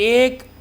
1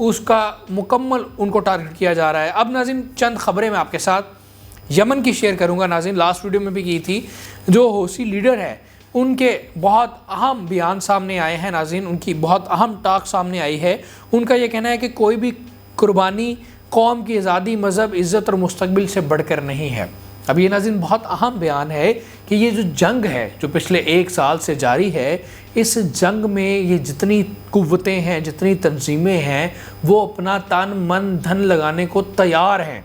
اس کا مکمل ان کو ٹارگٹ کیا جا رہا ہے۔ اب ناظرین چند خبریں میں آپ کے ساتھ یمن کی شیئر کروں گا ناظرین، لاسٹ ویڈیو میں بھی کی تھی۔ جو حوثی لیڈر ہے ان کے بہت اہم بیان سامنے آئے ہیں ناظرین، ان کی بہت اہم ٹاک سامنے آئی ہے۔ ان کا یہ کہنا ہے کہ کوئی بھی قربانی قوم کی آزادی، مذہب، عزت اور مستقبل سے بڑھ کر نہیں ہے۔ اب یہ ناظرین بہت اہم بیان ہے کہ یہ جو جنگ ہے جو پچھلے 1 سال سے جاری ہے، اس جنگ میں یہ جتنی قوتیں ہیں، جتنی تنظیمیں ہیں، وہ اپنا تن من دھن لگانے کو تیار ہیں،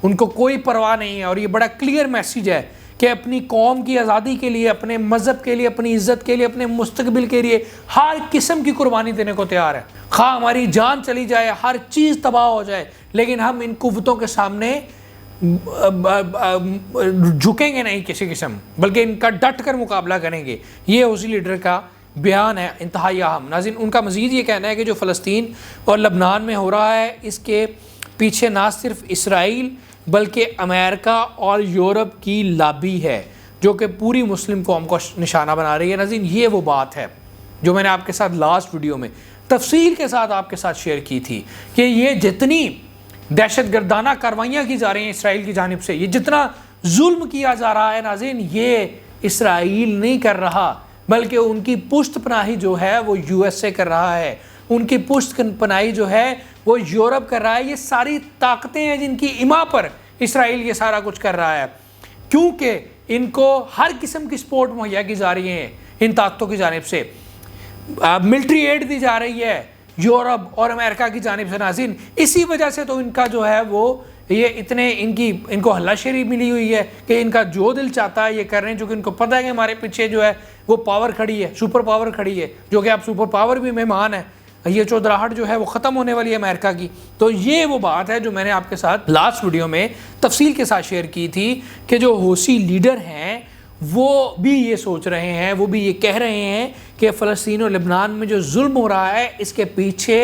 ان کو کوئی پرواہ نہیں ہے۔ اور یہ بڑا کلیئر میسیج ہے کہ اپنی قوم کی آزادی کے لیے، اپنے مذہب کے لیے، اپنی عزت کے لیے، اپنے مستقبل کے لیے ہر قسم کی قربانی دینے کو تیار ہے۔ خواہ ہماری جان چلی جائے، ہر چیز تباہ ہو جائے، لیکن ہم ان قوتوں کے سامنے جھکیں گے نہیں کسی قسم، بلکہ ان کا ڈٹ کر مقابلہ کریں گے۔ یہ حوثی لیڈر کا بیان ہے انتہائی اہم ناظرین۔ ان کا مزید یہ کہنا ہے کہ جو فلسطین اور لبنان میں ہو رہا ہے، اس کے پیچھے نہ صرف اسرائیل بلکہ امریکہ اور یورپ کی لابی ہے جو کہ پوری مسلم قوم کو نشانہ بنا رہی ہے۔ ناظرین یہ وہ بات ہے جو میں نے آپ کے ساتھ لاسٹ ویڈیو میں تفصیل کے ساتھ آپ کے ساتھ شیئر کی تھی کہ یہ جتنی دہشت گردانہ کاروائیاں کی جا رہی ہیں اسرائیل کی جانب سے، یہ جتنا ظلم کیا جا رہا ہے ناظرین، یہ اسرائیل نہیں کر رہا، بلکہ ان کی پشت پناہی جو ہے وہ USA کر رہا ہے، ان کی پشت پناہی جو ہے وہ یورپ کر رہا ہے۔ یہ ساری طاقتیں ہیں جن کی اما پر اسرائیل یہ سارا کچھ کر رہا ہے، کیونکہ ان کو ہر قسم کی سپورٹ مہیا کی جا رہی ہے ان طاقتوں کی جانب سے، ملٹری ایڈ دی جا رہی ہے یورپ اور امریکہ کی جانب سے ناظرین۔ اسی وجہ سے تو ان کا جو ہے وہ یہ اتنے ان کو ہلا شیری ملی ہوئی ہے کہ ان کا جو دل چاہتا ہے یہ کر رہے ہیں، چونکہ ان کو پتہ ہے کہ ہمارے پیچھے جو ہے وہ پاور کھڑی ہے، سپر پاور کھڑی ہے، جو کہ اب سپر پاور بھی مہمان ہے، یہ چودراہٹ جو ہے وہ ختم ہونے والی ہے امریکہ کی۔ تو یہ وہ بات ہے جو میں نے آپ کے ساتھ لاسٹ ویڈیو میں تفصیل کے ساتھ شیئر کی تھی کہ جو حوثی لیڈر ہیں وہ بھی یہ سوچ رہے ہیں، وہ بھی یہ کہہ رہے ہیں کہ فلسطین اور لبنان میں جو ظلم ہو رہا ہے اس کے پیچھے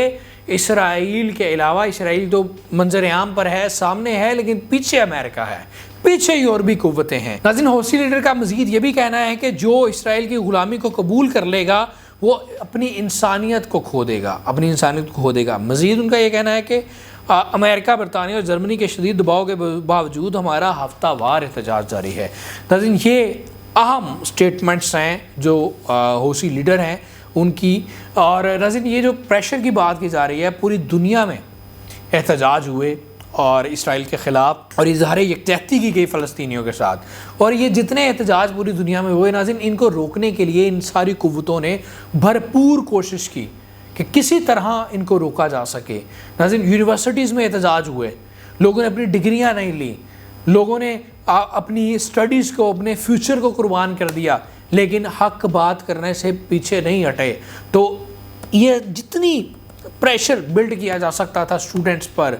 اسرائیل کے علاوہ، اسرائیل تو منظر عام پر ہے، سامنے ہے، لیکن پیچھے امریکہ ہے، پیچھے یورپی قوتیں ہیں۔ ناظرین حوثی لیڈر کا مزید یہ بھی کہنا ہے کہ جو اسرائیل کی غلامی کو قبول کر لے گا وہ اپنی انسانیت کو کھو دے گا، اپنی انسانیت کو کھو دے گا۔ مزید ان کا یہ کہنا ہے کہ امریکہ، برطانیہ اور جرمنی کے شدید دباؤ کے باوجود ہمارا ہفتہ وار احتجاج جاری ہے۔ ناظرین یہ اہم سٹیٹمنٹس ہیں جو حوثی لیڈر ہیں ان کی، اور ناظرین یہ جو پریشر کی بات کی جا رہی ہے، پوری دنیا میں احتجاج ہوئے اور اسرائیل کے خلاف، اور اظہار یکجہتی کی گئی فلسطینیوں کے ساتھ، اور یہ جتنے احتجاج پوری دنیا میں ہوئے ناظرین، ان کو روکنے کے لیے ان ساری قوتوں نے بھرپور کوشش کی کہ کسی طرح ان کو روکا جا سکے۔ ناظرین یونیورسٹیز میں احتجاج ہوئے، لوگوں نے اپنی ڈگریاں نہیں لی، لوگوں نے اپنی اسٹڈیز کو، اپنے فیوچر کو قربان کر دیا، لیکن حق بات کرنے سے پیچھے نہیں ہٹے۔ تو یہ جتنی پریشر بلڈ کیا جا سکتا تھا اسٹوڈنٹس پر،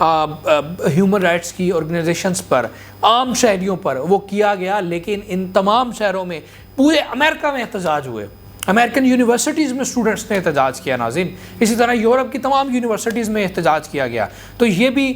ہیومن رائٹس کی آرگنائزیشنز پر، عام شہریوں پر، وہ کیا گیا، لیکن ان تمام شہروں میں، پورے امریکہ میں احتجاج ہوئے، امریکن یونیورسٹیز میں اسٹوڈنٹس نے احتجاج کیا ناظرین، اسی طرح یورپ کی تمام یونیورسٹیز میں احتجاج کیا گیا۔ تو یہ بھی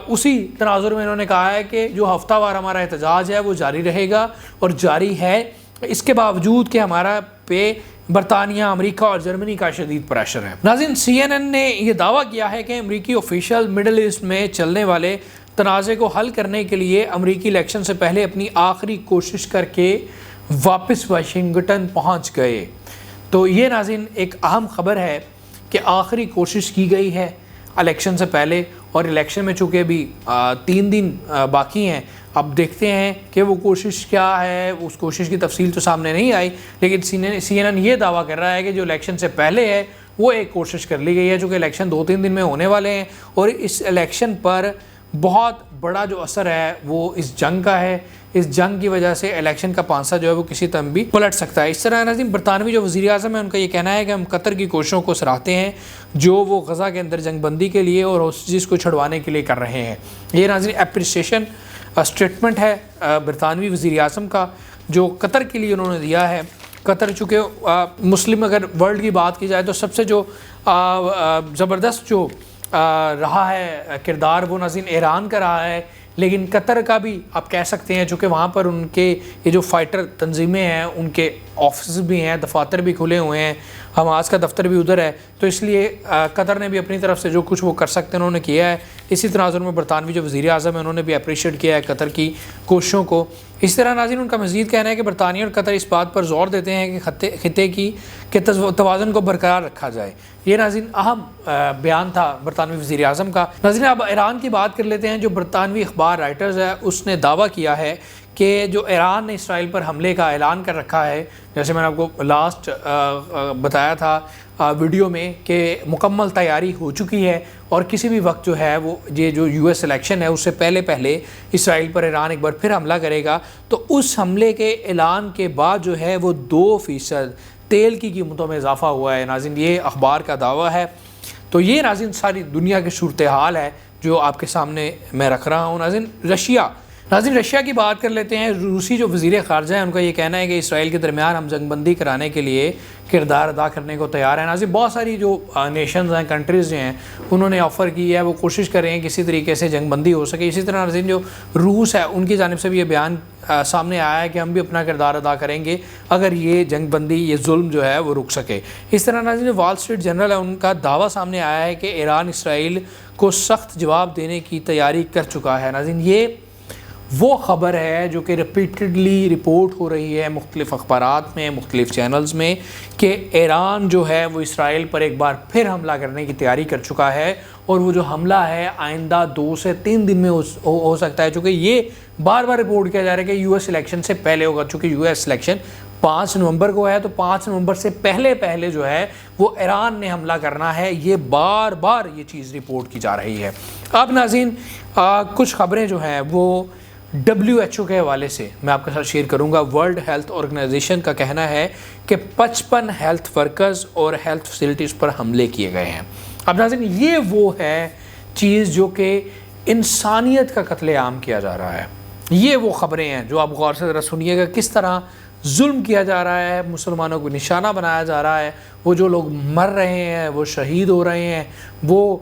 اسی تناظر میں انہوں نے کہا ہے کہ جو ہفتہ وار ہمارا احتجاج ہے وہ جاری رہے گا، اور جاری ہے اس کے باوجود کہ ہمارا پہ برطانیہ، امریکہ اور جرمنی کا شدید پریشر ہے۔ ناظرین CNN نے یہ دعویٰ کیا ہے کہ امریکی آفیشل مڈل ایسٹ میں چلنے والے تنازع کو حل کرنے کے لیے امریکی الیکشن سے پہلے اپنی آخری کوشش کر کے واپس واشنگٹن پہنچ گئے۔ تو یہ ناظرین ایک اہم خبر ہے کہ آخری کوشش کی گئی ہے الیکشن سے پہلے، اور الیکشن میں چونکہ بھی 3 دن باقی ہیں، اب دیکھتے ہیں کہ وہ کوشش کیا ہے۔ اس کوشش کی تفصیل تو سامنے نہیں آئی، لیکن CNN یہ دعویٰ کر رہا ہے کہ جو الیکشن سے پہلے ہے وہ ایک کوشش کر لی گئی ہے، چونکہ الیکشن 2-3 دن میں ہونے والے ہیں، اور اس الیکشن پر بہت بڑا جو اثر ہے وہ اس جنگ کا ہے۔ اس جنگ کی وجہ سے الیکشن کا پانسا جو ہے وہ کسی طرح بھی پلٹ سکتا ہے۔ اس طرح ناظرین برطانوی جو وزیر اعظم ہے ان کا یہ کہنا ہے کہ ہم قطر کی کوششوں کو سراہتے ہیں جو وہ غزہ کے اندر جنگ بندی کے لیے اور ہوسٹیجز کو چھڑوانے کے لیے کر رہے ہیں۔ یہ ناظرین اپریسیشن اسٹیٹمنٹ ہے برطانوی وزیر اعظم کا جو قطر کے لیے انہوں نے دیا ہے۔ قطر چونکہ مسلم اگر ورلڈ کی بات کی جائے تو سب سے جو زبردست جو رہا ہے کردار وہ ناظرین ایران کا رہا ہے، لیکن قطر کا بھی آپ کہہ سکتے ہیں، چونکہ وہاں پر ان کے یہ جو فائٹر تنظیمیں ہیں ان کے آفس بھی ہیں، دفاتر بھی کھلے ہوئے ہیں، حماس کا دفتر بھی ادھر ہے، تو اس لیے قطر نے بھی اپنی طرف سے جو کچھ وہ کر سکتے ہیں انہوں نے کیا ہے۔ اسی تناظر میں برطانوی جو وزیر اعظم ہیں انہوں نے بھی اپریشیٹ کیا ہے قطر کی کوششوں کو۔ اس طرح ناظرین ان کا مزید کہنا ہے کہ برطانیہ اور قطر اس بات پر زور دیتے ہیں کہ خطے کے توازن کو برقرار رکھا جائے۔ یہ ناظرین اہم بیان تھا برطانوی وزیر اعظم کا۔ ناظرین اب ایران کی بات کر لیتے ہیں۔ جو برطانوی اخبار رائٹرز ہے اس نے دعویٰ کیا ہے کہ جو ایران نے اسرائیل پر حملے کا اعلان کر رکھا ہے، جیسے میں نے آپ کو لاسٹ بتایا تھا ویڈیو میں کہ مکمل تیاری ہو چکی ہے، اور کسی بھی وقت جو ہے وہ یہ جو یو ایس الیکشن ہے اس سے پہلے اسرائیل پر ایران ایک بار پھر حملہ کرے گا۔ تو اس حملے کے اعلان کے بعد جو ہے وہ 2% تیل کی قیمتوں میں اضافہ ہوا ہے۔ ناظرین یہ اخبار کا دعویٰ ہے۔ تو یہ ناظرین ساری دنیا کی صورتحال ہے جو آپ کے سامنے میں رکھ رہا ہوں۔ ناظرین رشیا کی بات کر لیتے ہیں۔ روسی جو وزیر خارجہ ہیں ان کا یہ کہنا ہے کہ اسرائیل کے درمیان ہم جنگ بندی کرانے کے لیے کردار ادا کرنے کو تیار ہیں۔ ناظرین بہت ساری جو نیشنز ہیں، کنٹریز جو ہیں، انہوں نے آفر کی ہے، وہ کوشش کر رہے ہیں کسی طریقے سے جنگ بندی ہو سکے۔ اسی طرح ناظرین جو روس ہے ان کی جانب سے بھی یہ بیان سامنے آیا ہے کہ ہم بھی اپنا کردار ادا کریں گے اگر یہ جنگ بندی، یہ ظلم جو ہے وہ رک سکے۔ اس طرح ناظرین جو وال اسٹریٹ جرنل ہے ان کا دعویٰ سامنے آیا ہے کہ ایران اسرائیل کو سخت جواب دینے کی تیاری کر چکا ہے۔ ناظرین یہ وہ خبر ہے جو کہ ریپیٹڈلی رپورٹ ہو رہی ہے مختلف اخبارات میں، مختلف چینلز میں، کہ ایران جو ہے وہ اسرائیل پر ایک بار پھر حملہ کرنے کی تیاری کر چکا ہے، اور وہ جو حملہ ہے آئندہ 2 سے 3 دن میں ہو سکتا ہے، چونکہ یہ بار بار رپورٹ کیا جا رہا ہے کہ یو ایس الیکشن سے پہلے ہوگا۔ چونکہ یو ایس الیکشن 5 نومبر کو ہے، تو 5 نومبر سے پہلے جو ہے وہ ایران نے حملہ کرنا ہے۔ یہ بار بار یہ چیز رپورٹ کی جا رہی ہے۔ اب ناظرین کچھ خبریں جو ہیں وہ WHO کے حوالے سے میں آپ کے ساتھ شیئر کروں گا۔ ورلڈ ہیلتھ آرگنائزیشن کا کہنا ہے کہ 55 ہیلتھ ورکرز اور ہیلتھ فیسلٹیز پر حملے کیے گئے ہیں۔ اب ناظرین یہ وہ ہے چیز جو کہ انسانیت کا قتل عام کیا جا رہا ہے۔ یہ وہ خبریں ہیں جو آپ غور سے ذرا سنیے گا، کس طرح ظلم کیا جا رہا ہے، مسلمانوں کو نشانہ بنایا جا رہا ہے، وہ جو لوگ مر رہے ہیں، وہ شہید ہو رہے ہیں، وہ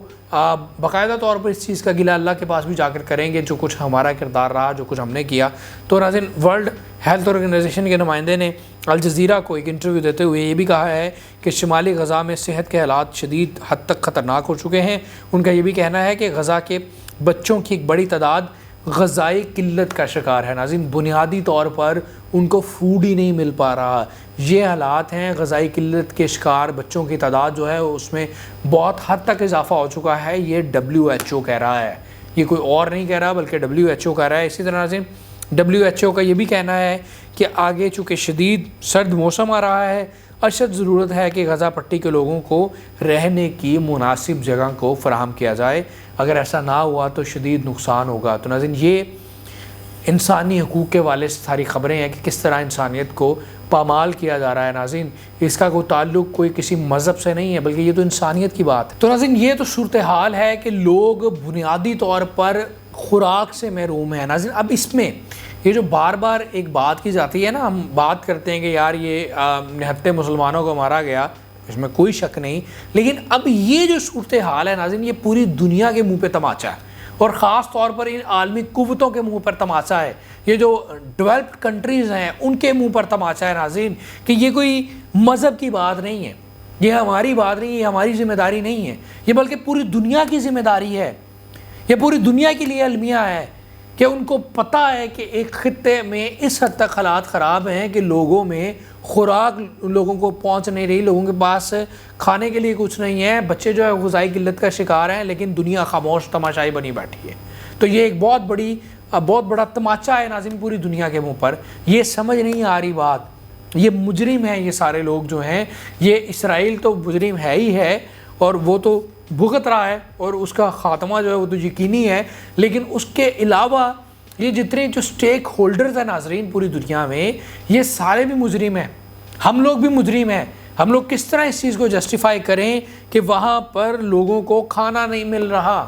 باقاعدہ طور پر اس چیز کا گلہ اللہ کے پاس بھی جا کر کریں گے جو کچھ ہمارا کردار رہا، جو کچھ ہم نے کیا۔ تو ناظرین ورلڈ ہیلتھ آرگنائزیشن کے نمائندے نے الجزیرہ کو ایک انٹرویو دیتے ہوئے یہ بھی کہا ہے کہ شمالی غزہ میں صحت کے حالات شدید حد تک خطرناک ہو چکے ہیں۔ ان کا یہ بھی کہنا ہے کہ غزہ کے بچوں کی ایک بڑی تعداد غذائی قلت کا شکار ہے۔ ناظرین بنیادی طور پر ان کو فوڈ ہی نہیں مل پا رہا۔ یہ حالات ہیں، غذائی قلت کے شکار بچوں کی تعداد جو ہے اس میں بہت حد تک اضافہ ہو چکا ہے۔ یہ WHO کہہ رہا ہے، یہ کوئی اور نہیں کہہ رہا بلکہ WHO کہہ رہا ہے۔ اسی طرح ناظرین WHO کا یہ بھی کہنا ہے کہ آگے چونکہ شدید سرد موسم آ رہا ہے، اشد ضرورت ہے کہ غزہ پٹی کے لوگوں کو رہنے کی مناسب جگہ کو فراہم کیا جائے۔ اگر ایسا نہ ہوا تو شدید نقصان ہوگا۔ تو ناظرین یہ انسانی حقوق کے والے سے ساری خبریں ہیں کہ کس طرح انسانیت کو پامال کیا جا رہا ہے۔ ناظرین اس کا کوئی تعلق کوئی کسی مذہب سے نہیں ہے بلکہ یہ تو انسانیت کی بات ہے۔ تو ناظرین یہ تو صورتحال ہے کہ لوگ بنیادی طور پر خوراک سے محروم ہیں۔ ناظرین اب اس میں یہ جو بار بار ایک بات کی جاتی ہے نا، ہم بات کرتے ہیں کہ یار یہ نہتے مسلمانوں کو مارا گیا، اس میں کوئی شک نہیں، لیکن اب یہ جو صورتحال ہے ناظرین یہ پوری دنیا کے منہ پہ تماچا ہے، اور خاص طور پر ان عالمی قوتوں کے منہ پر تماچا ہے۔ یہ جو ڈیولپڈ کنٹریز ہیں ان کے منہ پر تماچا ہے ناظرین، کہ یہ کوئی مذہب کی بات نہیں ہے، یہ ہماری بات نہیں ہے، یہ ہماری ذمہ داری نہیں ہے، یہ بلکہ پوری دنیا کی ذمہ داری ہے، یہ پوری دنیا کے لیے المیہ ہے کہ ان کو پتہ ہے کہ ایک خطے میں اس حد تک حالات خراب ہیں کہ لوگوں میں خوراک لوگوں کو پہنچ نہیں رہی، لوگوں کے پاس کھانے کے لیے کچھ نہیں ہے، بچے جو ہے غذائی قلت کا شکار ہیں، لیکن دنیا خاموش تماشائی بنی بیٹھی ہے۔ تو یہ ایک بہت بڑا تماچا ہے ناظرین پوری دنیا کے منہ پر۔ یہ سمجھ نہیں آ رہی بات، یہ مجرم ہیں، یہ سارے لوگ جو ہیں، یہ اسرائیل تو مجرم ہے ہی ہے اور وہ تو بھگت رہا ہے اور اس کا خاتمہ جو ہے وہ تو یقینی ہے، لیکن اس کے علاوہ یہ جتنے جو سٹیک ہولڈرز ہیں ناظرین پوری دنیا میں، یہ سارے بھی مجرم ہیں، ہم لوگ بھی مجرم ہیں۔ ہم لوگ کس طرح اس چیز کو جسٹیفائی کریں کہ وہاں پر لوگوں کو کھانا نہیں مل رہا؟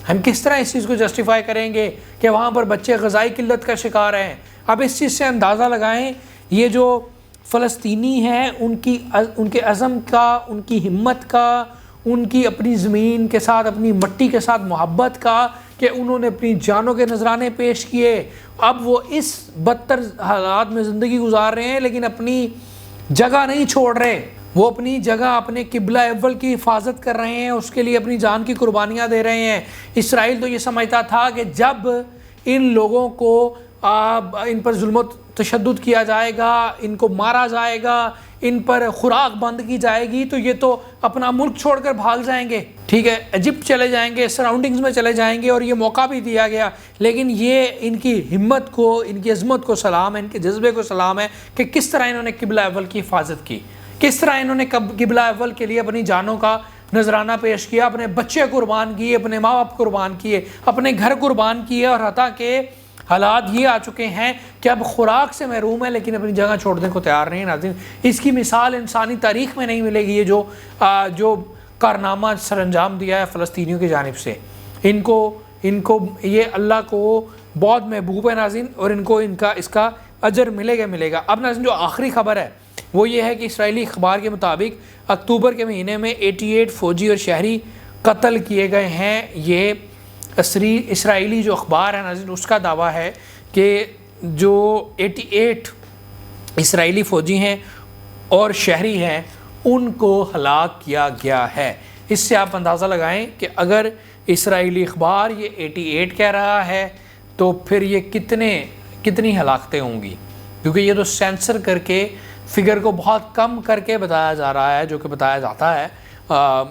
ہم کس طرح اس چیز کو جسٹیفائی کریں گے کہ وہاں پر بچے غذائی قلت کا شکار ہیں؟ اب اس چیز سے اندازہ لگائیں، یہ جو فلسطینی ہیں ان کے عزم کا، ان کی ہمت کا، ان کی اپنی زمین کے ساتھ، اپنی مٹی کے ساتھ محبت کا، کہ انہوں نے اپنی جانوں کے نذرانے پیش کیے، اب وہ اس بدتر حالات میں زندگی گزار رہے ہیں لیکن اپنی جگہ نہیں چھوڑ رہے۔ وہ اپنی جگہ اپنے قبلہ اول کی حفاظت کر رہے ہیں، اس کے لیے اپنی جان کی قربانیاں دے رہے ہیں۔ اسرائیل تو یہ سمجھتا تھا کہ جب ان لوگوں کو ان پر ظلم و تشدد کیا جائے گا، ان کو مارا جائے گا، ان پر خوراک بند کی جائے گی، تو یہ تو اپنا ملک چھوڑ کر بھاگ جائیں گے، ٹھیک ہے، ایجپٹ چلے جائیں گے، سراؤنڈنگز میں چلے جائیں گے، اور یہ موقع بھی دیا گیا۔ لیکن یہ ان کی ہمت کو، ان کی عظمت کو سلام ہے، ان کے جذبے کو سلام ہے کہ کس طرح انہوں نے قبلہ اول کی حفاظت کی، کس طرح انہوں نے قبلہ اول کے لیے اپنی جانوں کا نذرانہ پیش کیا، اپنے بچے قربان کیے، اپنے ماں باپ قربان کیے، اپنے گھر قربان کیے، اور حتیٰ کہ حالات یہ آ چکے ہیں کہ اب خوراک سے محروم ہے لیکن اپنی جگہ چھوڑنے کو تیار نہیں۔ ناظرین، اس کی مثال انسانی تاریخ میں نہیں ملے گی، یہ جو کارنامہ سر انجام دیا ہے فلسطینیوں کی جانب سے، ان کو یہ اللہ کو بہت محبوب ہے ناظرین، اور ان کو اس کا اجر ملے گا۔ اب ناظرین، جو آخری خبر ہے وہ یہ ہے کہ اسرائیلی اخبار کے مطابق اکتوبر کے مہینے میں 88 فوجی اور شہری قتل کیے گئے ہیں۔ یہ اسرائیلی جو اخبار ہے ناظرین، اس کا دعویٰ ہے کہ جو 88 اسرائیلی فوجی ہیں اور شہری ہیں ان کو ہلاک کیا گیا ہے۔ اس سے آپ اندازہ لگائیں کہ اگر اسرائیلی اخبار یہ 88 کہہ رہا ہے تو پھر یہ کتنی ہلاکتیں ہوں گی، کیونکہ یہ تو سینسر کر کے فگر کو بہت کم کر کے بتایا جا رہا ہے، جو کہ بتایا جاتا ہے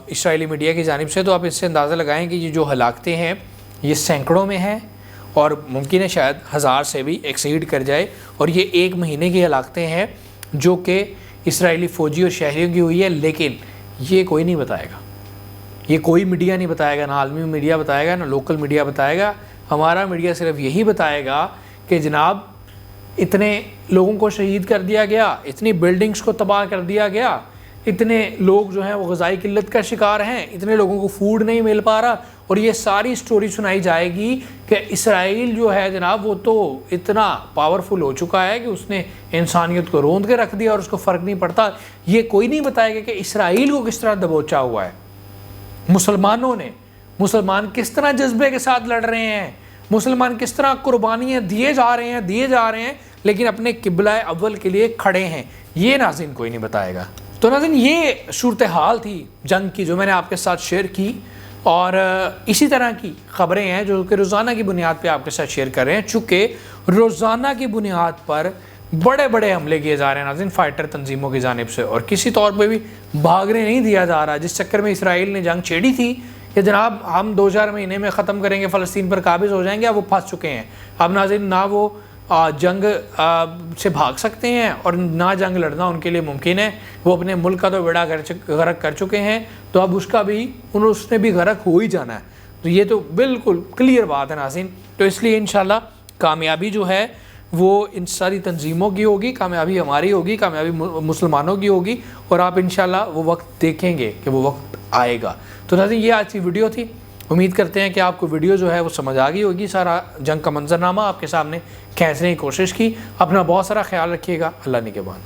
اسرائیلی میڈیا کی جانب سے۔ تو آپ اس سے اندازہ لگائیں کہ یہ جو ہلاکتیں ہیں یہ سینکڑوں میں ہیں، اور ممکن ہے شاید 1000 سے بھی ایکسیڈ کر جائے، اور یہ ایک مہینے کی ہلاکتیں ہیں جو کہ اسرائیلی فوجی اور شہریوں کی ہوئی ہے۔ لیکن یہ کوئی نہیں بتائے گا، یہ کوئی میڈیا نہیں بتائے گا، نہ عالمی میڈیا بتائے گا، نہ لوکل میڈیا بتائے گا۔ ہمارا میڈیا صرف یہی بتائے گا کہ جناب اتنے لوگوں کو شہید کر دیا گیا، اتنی بلڈنگز کو تباہ کر دیا گیا، اتنے لوگ جو ہیں وہ غذائی قلت کا شکار ہیں، اتنے لوگوں کو فوڈ نہیں مل پا رہا، اور یہ ساری سٹوری سنائی جائے گی کہ اسرائیل جو ہے جناب وہ تو اتنا پاورفل ہو چکا ہے کہ اس نے انسانیت کو روند کے رکھ دیا اور اس کو فرق نہیں پڑتا۔ یہ کوئی نہیں بتائے گا کہ اسرائیل کو کس طرح دبوچا ہوا ہے، مسلمان کس طرح جذبے کے ساتھ لڑ رہے ہیں، مسلمان کس طرح قربانیاں دیے جا رہے ہیں لیکن اپنے قبلہ اول کے لیے کھڑے ہیں، یہ ناظرین کوئی نہیں بتائے گا۔ تو ناظرین، یہ صورتحال تھی جنگ کی جو میں نے آپ کے ساتھ شیئر کی، اور اسی طرح کی خبریں ہیں جو کہ روزانہ کی بنیاد پہ آپ کے ساتھ شیئر کر رہے ہیں، چونکہ روزانہ کی بنیاد پر بڑے بڑے حملے کیے جا رہے ہیں ناظرین فائٹر تنظیموں کی جانب سے، اور کسی طور پہ بھی بھاگنے نہیں دیا جا رہا، جس چکر میں اسرائیل نے جنگ چھیڑی تھی کہ جناب ہم 2-4 مہینے میں ختم کریں گے، فلسطین پر قابض ہو جائیں گے، اب وہ پھنس چکے ہیں۔ اب ناظرین، نہ وہ جنگ سے بھاگ سکتے ہیں اور نہ جنگ لڑنا ان کے لیے ممکن ہے، وہ اپنے ملک کا تو بیڑا غرق کر چکے ہیں، تو اب اس نے بھی غرق ہو ہی جانا ہے۔ تو یہ تو بالکل کلیئر بات ہے ناظرین۔ تو اس لیے انشاءاللہ کامیابی جو ہے وہ ان ساری تنظیموں کی ہوگی، کامیابی ہماری ہوگی، کامیابی مسلمانوں کی ہوگی، اور آپ انشاءاللہ وہ وقت دیکھیں گے کہ وہ وقت آئے گا۔ تو ناظرین، یہ آج کی ویڈیو تھی، امید کرتے ہیں کہ آپ کو ویڈیو جو ہے وہ سمجھ آ گئی ہوگی، سارا جنگ کا منظرنامہ آپ کے سامنے کھینچنے کی کوشش کی۔ اپنا بہت سارا خیال رکھیے گا، اللہ نگہبان۔